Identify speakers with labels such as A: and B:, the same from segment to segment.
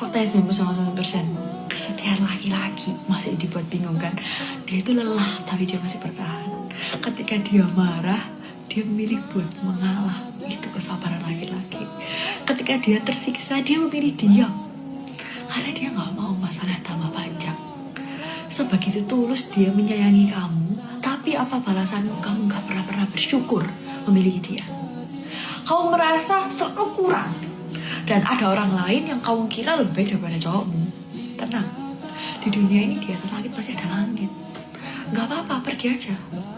A: Faktanya 99%. Kesetiaan laki-laki masih dibuat bingung kan. Dia itu lelah tapi dia masih bertahan. Ketika dia marah, dia memilih buat mengalah. Itu kesabaran laki-laki. Ketika dia tersiksa, dia memilih diam. Karena dia gak mau masalah tambah panjang. Sebegitu tulus dia menyayangi kamu, tapi apa balasanmu? Kamu gak pernah bersyukur memiliki dia. Kamu merasa selalu kurang. Dan ada orang lain yang kamu kira lebih baik daripada cowokmu. Tenang, di dunia ini di atas langit pasti ada langit. Gak apa-apa, pergi aja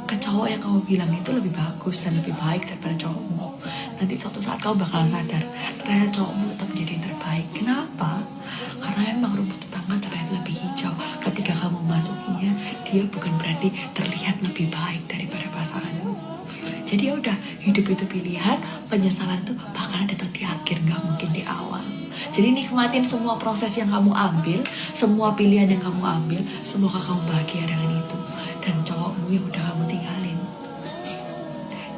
A: ke cowok yang kamu bilang itu lebih bagus dan lebih baik daripada cowokmu. Nanti suatu saat kamu bakalan sadar, ternyata cowokmu tetap menjadi yang terbaik. Kenapa? Karena emang rumput tetangga terlihat lebih hijau. Ketika kamu masukinya, dia bukan berarti terlihat lebih baik daripada pasanganmu. Jadi ya udah, hidup itu pilihan, penyesalan itu bakalan datang di akhir, gak mungkin di awal. Jadi nikmatin semua proses yang kamu ambil, semua pilihan yang kamu ambil, semoga kamu bahagia dengan itu. Dan cowokmu yang udah kamu tinggalin,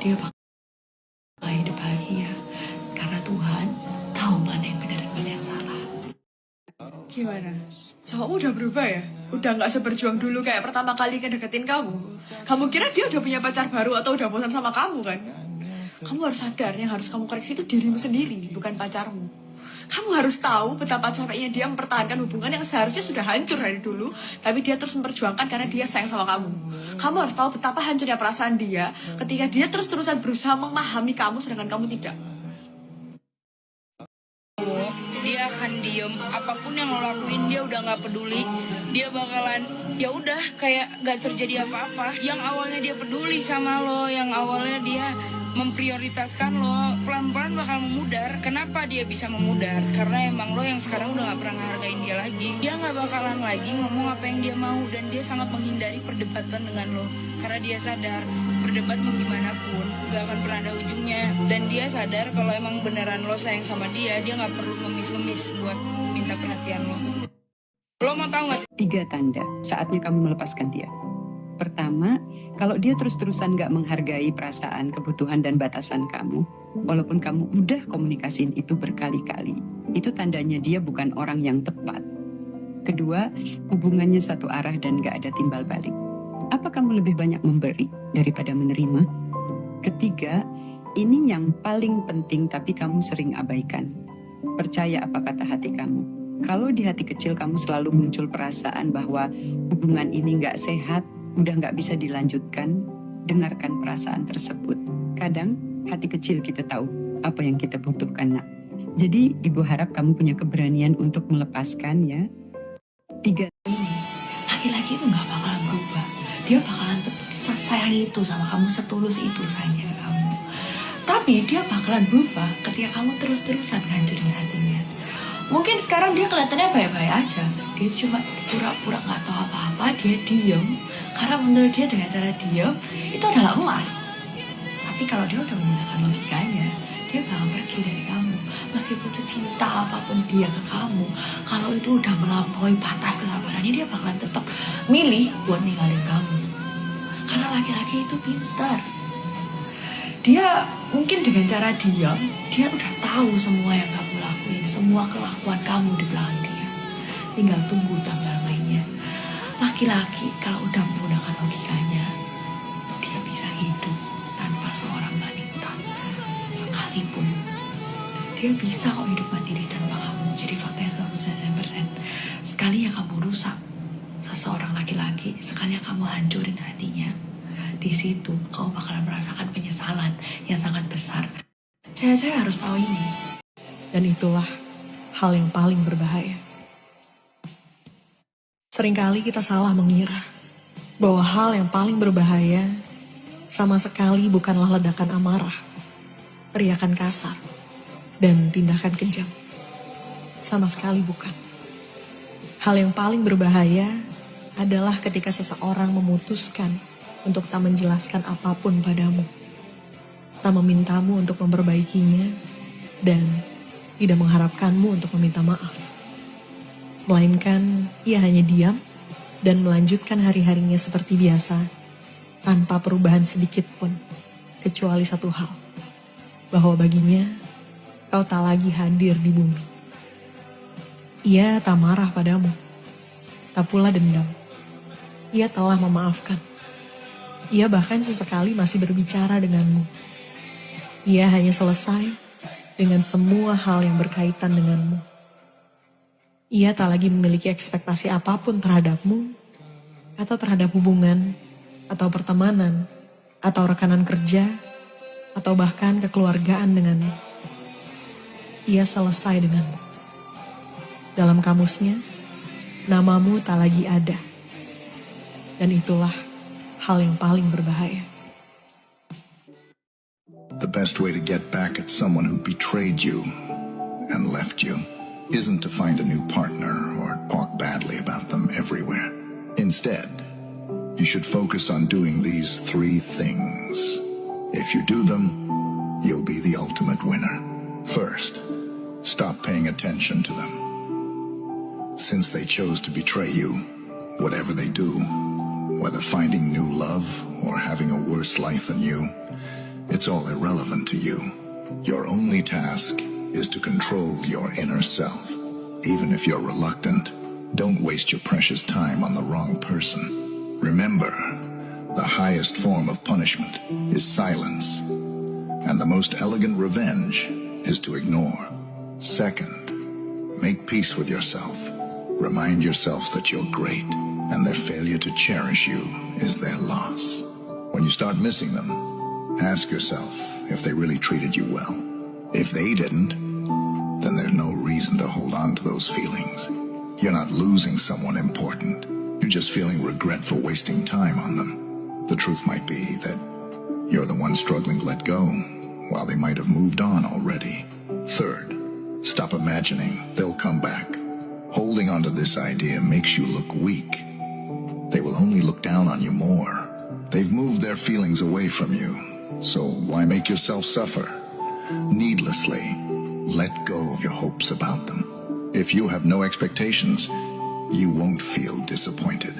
A: dia bakal hidup bahagia. Karena Tuhan tahu mana yang benar dan mana yang salah.
B: Gimana? Cowokmu udah berubah ya? Udah gak seberjuang dulu kayak pertama kali ngedeketin kamu? Kamu kira dia udah punya pacar baru atau udah bosan sama kamu kan? Kamu harus sadar yang harus kamu koreksi itu dirimu sendiri, bukan pacarmu. Kamu harus tahu betapa capeknya dia mempertahankan hubungan yang seharusnya sudah hancur dari dulu, tapi dia terus memperjuangkan karena dia sayang sama kamu. Kamu harus tahu betapa hancurnya perasaan dia ketika dia terus-terusan berusaha memahami kamu sedangkan kamu tidak.
C: Dia akan diem, apapun yang lo lakuin dia udah nggak peduli. Dia bakalan ya udah kayak nggak terjadi apa-apa. Yang awalnya dia peduli sama lo, yang awalnya dia memprioritaskan lo, pelan-pelan bakal memudar. Kenapa dia bisa memudar? Karena emang lo yang sekarang udah gak pernah ngehargain dia lagi. Dia gak bakalan lagi ngomong apa yang dia mau. Dan dia sangat menghindari perdebatan dengan lo. Karena dia sadar, berdebat mau gimana pun gak akan pernah ada ujungnya. Dan dia sadar kalau emang beneran lo sayang sama dia gak perlu ngemis-ngemis buat minta perhatian lo. Lo mau tahu gak?
D: 3 tanda saatnya kamu melepaskan dia. Pertama, kalau dia terus-terusan gak menghargai perasaan, kebutuhan, dan batasan kamu, walaupun kamu udah komunikasiin itu berkali-kali, itu tandanya dia bukan orang yang tepat. Kedua, hubungannya satu arah dan gak ada timbal balik. Apa kamu lebih banyak memberi daripada menerima? Ketiga, ini yang paling penting tapi kamu sering abaikan. Percaya apa kata hati kamu. Kalau di hati kecil kamu selalu muncul perasaan bahwa hubungan ini gak sehat, udah gak bisa dilanjutkan, dengarkan perasaan tersebut. Kadang hati kecil kita tahu apa yang kita butuhkan, nak. Jadi ibu harap kamu punya keberanian untuk melepaskan ya. 3.
A: Laki-laki itu gak bakalan berubah. Dia bakalan tetap sayang itu sama kamu, setulus itu sayangnya ke kamu. Tapi dia bakalan berubah ketika kamu terus-terusan ngancurin hatinya. Mungkin sekarang dia kelihatannya baik-baik aja. Dia cuma pura-pura gak tahu apa-apa, dia diem. Karena menurut dia dengan cara diem, itu adalah emas. Tapi kalau dia udah menggunakan logikanya, dia bakal pergi dari kamu. Meskipun secinta apapun dia ke kamu, kalau itu udah melampaui batas kesabarannya, dia bakalan tetap milih buat ninggalin kamu. Karena laki-laki itu pintar. Dia mungkin dengan cara diam, dia udah tahu semua yang kamu lakuin, semua kelakuan kamu di belakang dia. Tinggal tunggu tanggal mainnya. Laki-laki kalau udah menggunakan logikanya, dia bisa hidup tanpa seorang wanita sekalipun. Dia bisa kok hidup mandiri tanpa kamu. Jadi faktanya 99%. Sekali yang kamu rusak seseorang laki-laki, sekali yang kamu hancurin hatinya, di situ kamu bakalan merasakan penyesalan yang sangat besar. Cewek-cewek harus tahu ini.
B: Dan itulah hal yang paling berbahaya. Seringkali kita salah mengira bahwa hal yang paling berbahaya sama sekali bukanlah ledakan amarah, teriakan kasar, dan tindakan kejam. Sama sekali bukan. Hal yang paling berbahaya adalah ketika seseorang memutuskan untuk tak menjelaskan apapun padamu, tak memintamu untuk memperbaikinya, dan tidak mengharapkanmu untuk meminta maaf. Melainkan ia hanya diam dan melanjutkan hari-harinya seperti biasa, tanpa perubahan sedikit pun, kecuali satu hal, bahwa baginya kau tak lagi hadir di bumi. Ia tak marah padamu, tak pula dendam. Ia telah memaafkan. Ia bahkan sesekali masih berbicara denganmu. Ia hanya selesai dengan semua hal yang berkaitan denganmu. Ia tak lagi memiliki ekspektasi apapun terhadapmu, atau terhadap hubungan, atau pertemanan, atau rekanan kerja, atau bahkan kekeluargaan denganmu. Ia selesai denganmu. Dalam kamusnya, namamu tak lagi ada. Dan itulah hal yang paling berbahaya.
E: The best way to get back at someone who betrayed you and left you isn't to find a new partner or talk badly about them everywhere. Instead, you should focus on doing these 3 things. If you do them, you'll be the ultimate winner. First, stop paying attention to them. Since they chose to betray you, whatever they do, whether finding new love or having a worse life than you, it's all irrelevant to you. Your only task is to control your inner self. Even if you're reluctant, don't waste your precious time on the wrong person. Remember, the highest form of punishment is silence, and the most elegant revenge is to ignore. Second, make peace with yourself. Remind yourself that you're great, and their failure to cherish you is their loss. When you start missing them, ask yourself if they really treated you well. If they didn't, then there's no reason to hold on to those feelings. You're not losing someone important. You're just feeling regret for wasting time on them. The truth might be that you're the one struggling to let go, while they might have moved on already. Third, stop imagining they'll come back. Holding on to this idea makes you look weak. They will only look down on you more. They've moved their feelings away from you, so why make yourself suffer? Needlessly, let go of your hopes about them. If you have no expectations, you won't feel disappointed,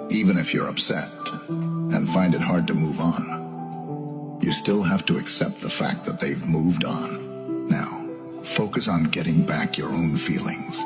E: even if you're upset and find it hard to move on. You still have to accept the fact that they've moved on. Now, focus on getting back your own feelings.